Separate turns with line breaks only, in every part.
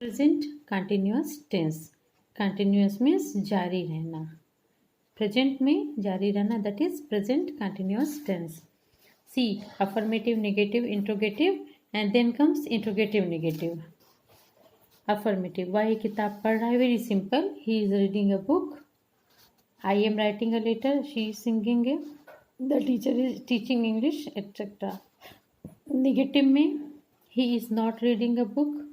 Present continuous tense. Continuous means जारी रहना। Present में जारी रहना, that is present continuous tense. See affirmative, negative, interrogative and then comes interrogative negative. Affirmative, वह किताब पढ़ रहा है, very simple, he is reading a book. I am writing a letter, she is singing a, the teacher is teaching English etcetera. Negative में he is not reading a book.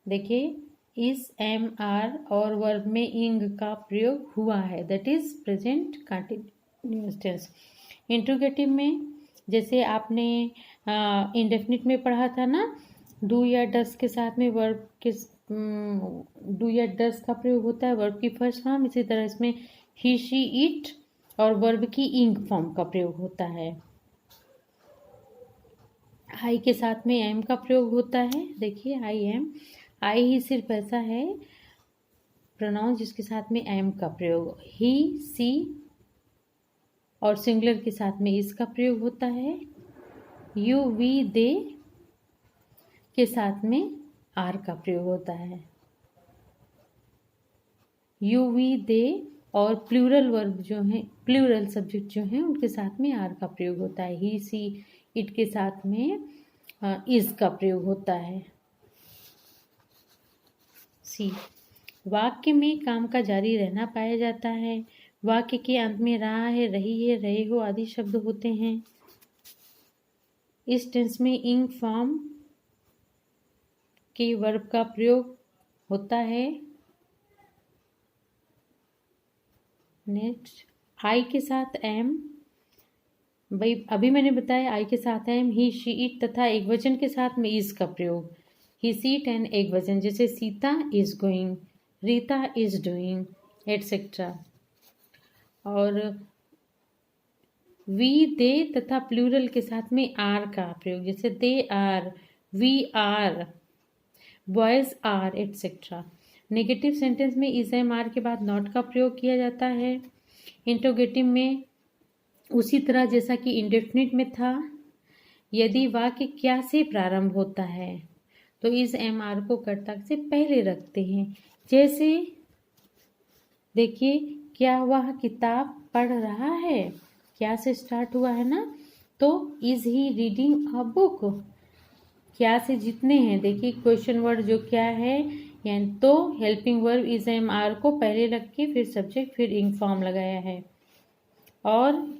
देखिए इस M are और verb में इंग का प्रयोग हुआ है, that is present continuous tense. Interrogative में जैसे आपने इंडेफिनिट में पढ़ा था ना, डू या डस के साथ में वर्ब के डू या डस का प्रयोग होता है वर्ब की फर्स्ट फॉर्म। इसी तरह इसमें ही शी इट और वर्ब की इंग फॉर्म का प्रयोग होता है। आई के साथ में एम का प्रयोग होता है। देखिए आई एम, आई ही सिर्फ ऐसा है प्रोनाउन जिसके साथ में एम का प्रयोग। ही, सी और सिंगुलर के साथ में इसका प्रयोग होता है। यू, वी, दे के साथ में आर का प्रयोग होता है। यू, वी, दे और प्लूरल वर्ब जो हैं, प्लूरल सब्जेक्ट जो हैं, उनके साथ में आर का प्रयोग होता है। ही, सी, इट के साथ में इज का प्रयोग होता है। सी वाक्य में काम का जारी रहना पाया जाता है। वाक्य के अंत में रहा है, रही है, रहे हो आदि शब्द होते हैं। इस टेंस में इंग फॉर्म के वर्ब का प्रयोग होता है। नेक्स्ट, आई के साथ एम, भाई अभी मैंने बताया आई के साथ एम, ही, शी, इट तथा एक वचन के साथ में इज का प्रयोग। ही, सी, इट एंड एक वचन, जैसे Sita is going, Rita is doing etcetera. और वी, दे तथा प्लूरल के साथ में आर का प्रयोग, जैसे they are, we are, boys are etcetera. Negative sentence में इज एम आर के बाद नॉट का प्रयोग किया जाता है। इंट्रोगेटिव में उसी तरह जैसा कि इंडेफिनिट में था, यदि वाक्य क्या से प्रारंभ होता है तो इस एम आर को कर्ता से पहले रखते हैं। जैसे देखिए, क्या वह किताब पढ़ रहा है, क्या से स्टार्ट हुआ है ना, तो is he reading a book. क्या से जितने हैं, देखिए क्वेश्चन वर्ड जो क्या है, यानी तो helping verb is am are को पहले रख के फिर सब्जेक्ट फिर इंग फॉर्म लगाया है। और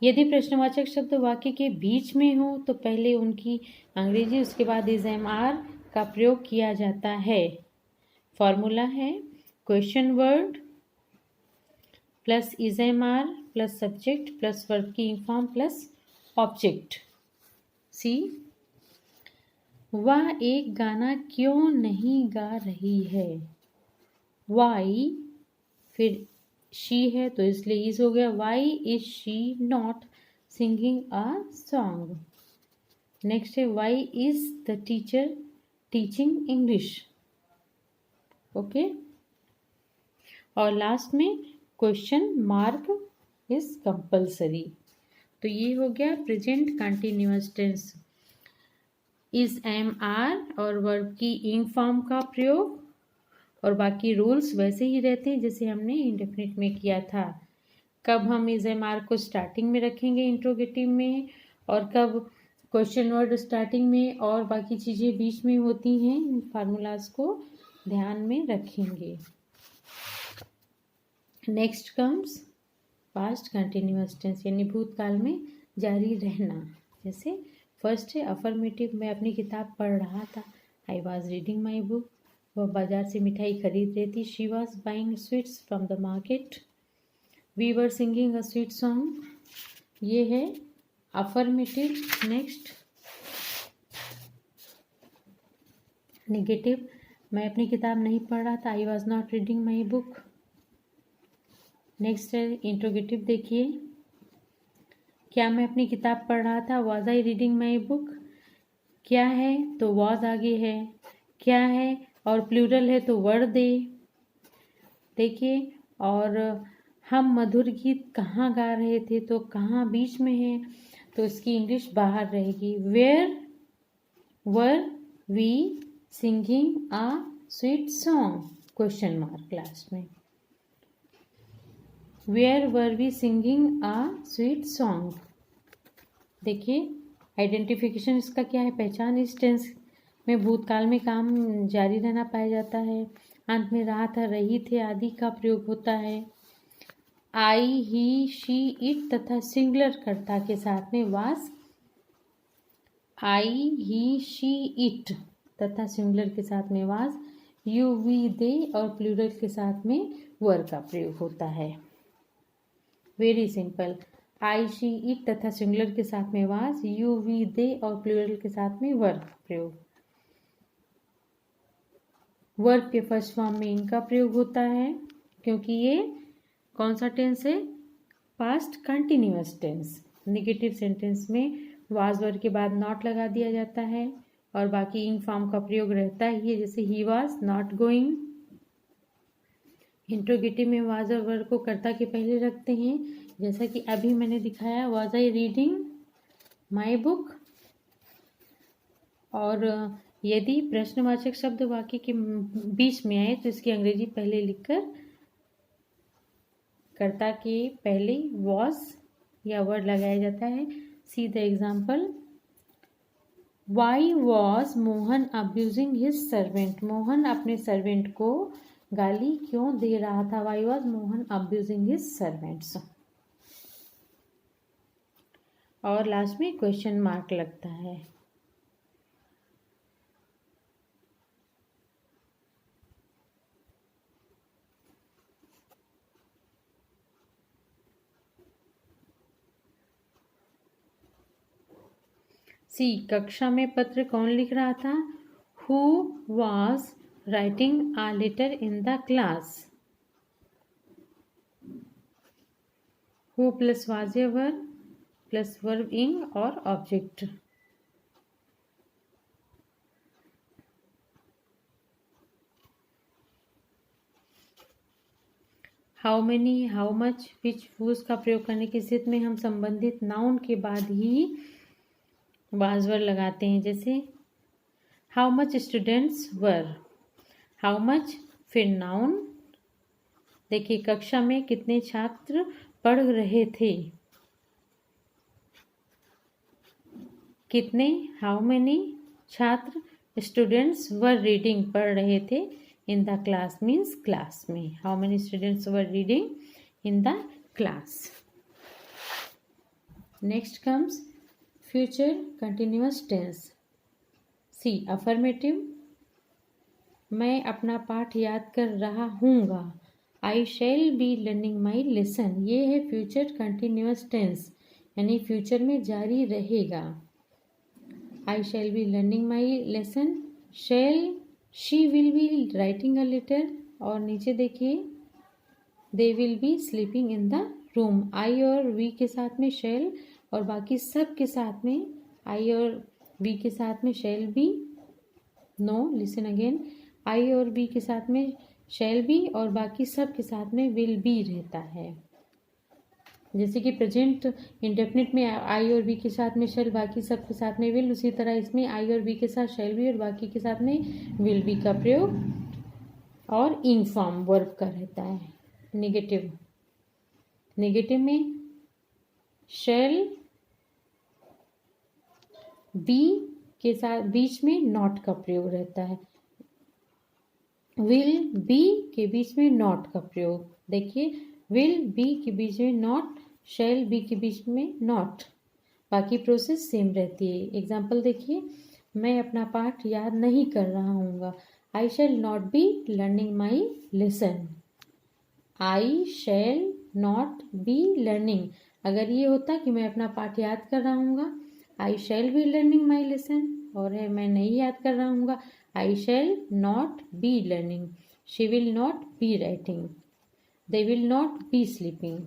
यदि प्रश्नवाचक शब्द वाक्य के बीच में हो तो पहले उनकी अंग्रेजी उसके बाद इज एम आर का प्रयोग किया जाता है। फॉर्मूला है question word plus is am are plus subject plus verb की इंग फॉर्म प्लस ऑब्जेक्ट। सी वह एक गाना क्यों नहीं गा रही है, वाई फिर शी है तो इसलिए इज हो गया, why is she not singing a song. Next है why is the teacher teaching English. Okay, और लास्ट में क्वेश्चन मार्क इज कंपल्सरी। तो ये हो गया present continuous tense. Is am are और वर्ब की इंग फॉर्म का प्रयोग, और बाकी रूल्स वैसे ही रहते हैं जैसे हमने इंडेफिनिट में किया था। कब हम इज एम आर को स्टार्टिंग में रखेंगे इंट्रोगेटिव में, और कब क्वेश्चन वर्ड स्टार्टिंग में और बाकी चीज़ें बीच में होती हैं, इन फार्मूलाज को ध्यान में रखेंगे। Next comes past continuous tense, यानी भूतकाल में जारी रहना। जैसे फर्स्ट है अफर्मेटिव, मैं अपनी किताब पढ़ रहा था, I was reading my book. वह बाजार से मिठाई खरीद रही थी, she was buying sweets from the market. We were singing a sweet song. ये है अफर्मेटिव। नेक्स्ट नेगेटिव, मैं अपनी किताब नहीं पढ़ रहा था, I was not reading my book. Next है इंट्रोगेटिव, देखिए क्या मैं अपनी किताब पढ़ रहा था, was I reading my book. क्या है तो वॉज आगे है, क्या है और प्लूरल है तो वर दे। देखिए, और हम मधुर गीत कहाँ गा रहे थे तो कहाँ बीच में है, तो इसकी इंग्लिश बाहर रहेगी। Where were we singing a sweet song, question mark last में। Where were we singing a sweet song. देखिए आइडेंटिफिकेशन इसका क्या है, पहचान। इस टेंस में भूतकाल में काम जारी रहना पाया जाता है। अंत में रहा था, रही थे आदि का प्रयोग होता है। आई, ही, शी, इट तथा सिंगुलर कर्ता के साथ में वास। आई, ही, शी, इट तथा सिंगुलर के साथ में वास। यू, वी, दे और प्लूरल के साथ में वर का प्रयोग होता है। Very simple. I, she, it तथा सिंगुलर के साथ में वास, यू, वी, दे और प्लूरल के साथ में वर का प्रयोग। वर्ब के फर्स्ट फॉर्म में इनका प्रयोग होता है क्योंकि ये कौन सा टेंस है, past continuous tense. Negative sentence में वाज वर्ब के बाद नॉट लगा दिया जाता है और बाकी इन फॉर्म का प्रयोग रहता ही है, जैसे he was not going. Interrogative में वाज और वर्ब को कर्ता के पहले रखते हैं, जैसा कि अभी मैंने दिखाया, was I reading my book. और यदि प्रश्नवाचक शब्द वाक्य के बीच में आए तो इसकी अंग्रेजी पहले लिखकर कर्ता के पहले वॉज या वर्ड लगाया जाता है। See the example. Why was Mohan abusing his servant. Mohan अपने सर्वेंट को गाली क्यों दे रहा था। Why was Mohan abusing his servants. और लास्ट में क्वेश्चन मार्क लगता है। सी, कक्षा में पत्र कौन लिख रहा था। Who was writing a letter in the class. Who plus was या वर्ब प्लस वर्ब इन और object. How many, how much, which, whose का प्रयोग करने की स्थिति में हम संबंधित नाउन के बाद ही वाज वर्ब लगाते हैं, जैसे how much students were. How much फिर नाउन। देखिए कक्षा में कितने छात्र पढ़ रहे थे। कितने, हाउ मेनी छात्र स्टूडेंट्स वर रीडिंग पढ़ रहे थे in the class means class में। How many students were reading in the class. Next comes future continuous tense. See, affirmative. मैं अपना पाठ याद कर रहा हूँगा। I shall be learning my lesson. ये है फ्यूचर कंटिन्यूअस टेंस, यानी फ्यूचर में जारी रहेगा। I shall be learning my lesson. Shall, she will be writing a letter. और नीचे देखिए they will be sleeping in the room. I और वी के साथ में शैल और बाकी सब के साथ में आई और वी के साथ में shall be. No, listen again. I और बी के साथ में शैल बी और बाकी सब के साथ में विल बी रहता है। जैसे कि प्रेजेंट इंडेफिनिट में आई और बी के साथ में शैल, बाकी सब के साथ में विल, उसी तरह इसमें आई और बी के साथ शैल बी और बाकी के साथ में विल बी का प्रयोग और इन फॉर्म वर्ब का रहता है। नेगेटिव, नेगेटिव में शैल बी के साथ बीच में नॉट का प्रयोग रहता है। विल बी के बीच में नॉट का प्रयोग। देखिए विल बी के बीच में नॉट, शैल बी के बीच में नॉट, बाकी प्रोसेस सेम रहती है। एग्जाम्पल देखिए, मैं अपना पाठ याद नहीं कर रहा हूँगा। I shall not be learning my lesson. I shall not be learning. अगर ये होता कि मैं अपना पाठ याद कर रहा हूँगा, I shall be learning my lesson, और है मैं नहीं याद कर रहा हूँगा, I shall not be learning. She will not be writing. They will not be sleeping.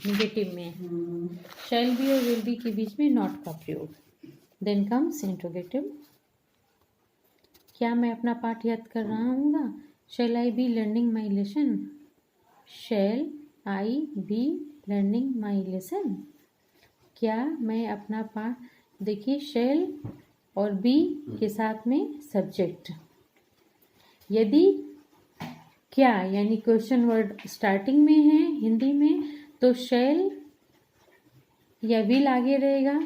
Negative में शैल बी और विल बी के बीच में नॉट का प्रयोग। Then comes interrogative. क्या मैं अपना पाठ याद कर रहा हूँगा। Shall I be learning my lesson. Shall I be learning my lesson. क्या मैं अपना पाठ, देखिए शैल और बी के साथ में सब्जेक्ट। यदि क्या यानी क्वेश्चन वर्ड स्टार्टिंग में है हिंदी में तो शैल या विल आगे रहेगा,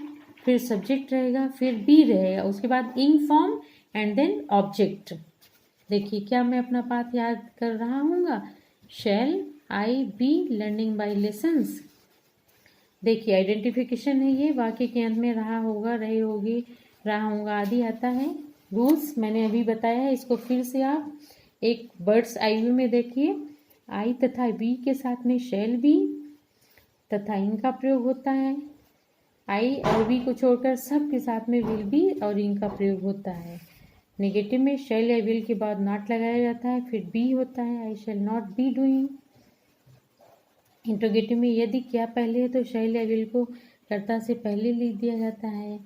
फिर सब्जेक्ट रहेगा, फिर बी रहेगा, उसके बाद इंग फॉर्म एंड देन ऑब्जेक्ट। देखिए क्या मैं अपना पाठ याद कर रहा हूँगा, shall I be learning by lessons. देखिए आइडेंटिफिकेशन है, ये वाक्य के अंत में रहा होगा, रही होगी, रहा होगा आदि आता है। रूल्स मैंने अभी बताया है, इसको फिर से आप एक बर्ड्स आई व्यू में देखिए। आई तथा बी के साथ में शैल बी तथा इन का प्रयोग होता है। आई और बी को छोड़कर सब के साथ में विल बी और इन का प्रयोग होता है। नेगेटिव में शैल या विल के बाद नॉट लगाया जाता है, फिर बी होता है, I shall not be doing. Interrogative में यदि क्या पहले है तो शैल या विल को कर्ता से पहले लिख दिया जाता है।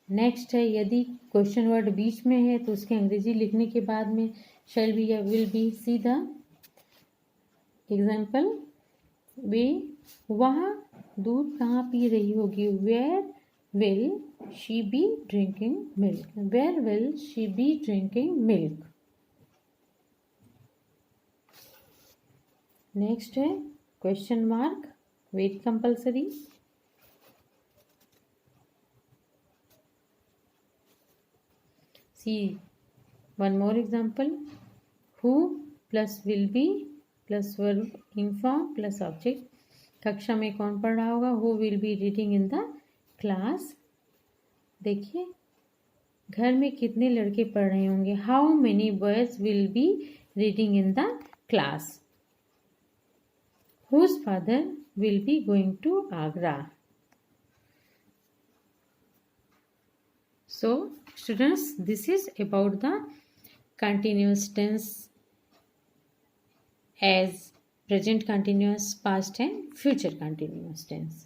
नेक्स्ट है यदि क्वेश्चन वर्ड बीच में है तो उसके अंग्रेजी लिखने के बाद में शैल बी या विल बी सीधा। एग्जाम्पल, वे वह दूध कहाँ पी रही होगी, where will she be drinking milk, where will she be drinking milk. Next है क्वेश्चन मार्क, वेट compulsory. See one more example, who plus will be plus verb ing form plus object. कक्षा में कौन पढ़ रहा होगा, who will be reading in the class. देखिए घर में कितने लड़के पढ़ रहे होंगे, how many boys will be reading in the class. Whose father will be going to Agra? So, students, this is about the continuous tense as present continuous, past and future continuous tense.